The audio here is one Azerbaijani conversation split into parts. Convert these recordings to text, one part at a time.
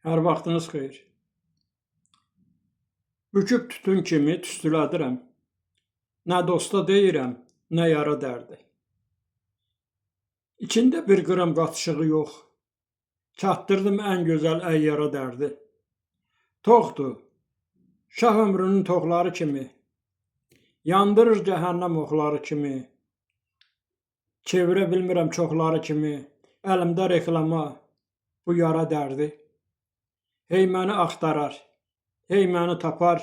Hər vaxtınız xeyir. Büküb tütün kimi tüstülədirəm. Nə dosta deyirəm, nə yara dərdi. İçində bir qram qatışığı yox. Çatdırdım ən gözəl əyyara dərdi. Toxdur, şah ömrünün toxları kimi. Yandırır cəhənnəm oxları kimi. Çevirə bilmirəm çoxları kimi. Əlimdə reklama bu yara dərdi. Hey məni axtarar, hey məni tapar.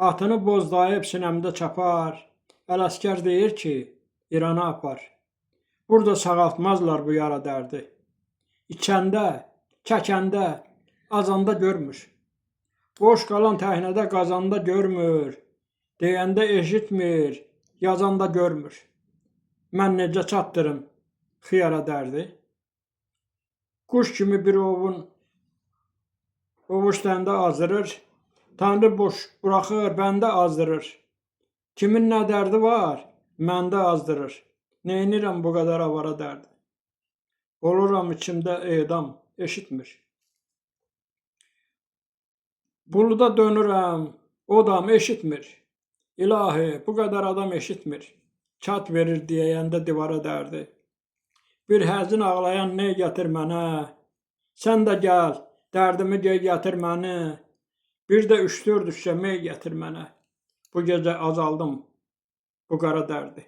Atını bozdayıb sinəmdə çapar. Ələsgər deyir ki, İrana apar. Burada sağaltmazlar bu yara dərdi. İçəndə, çəkəndə, azanda görmür. Boş qalan təhnədə qazanda görmür. Deyəndə eşitmir, yazanda görmür. Mən necə çatdırım xiyara dərdi? Quş kimi bir ovun ovuş dəndə azdırır. Tanrı boş buraxır, bəndə azdırır. Kimin nə dərdi var, məndə azdırır. Neynirəm bu qədər avara dərdi? Oluram içimdə edam, eşitmir. Buluda dönürəm, odam eşitmir. İlahi, bu qədər adam eşitmir. Çat verir deyəndə divara dərdi. Bir həzin ağlayan ney gətir mənə. Sən də gəl, dərdimi gey gətir məni. Bir də 3-4 şüşə mey gətir mənə. Bu gecə azaldım bu qara dərdi.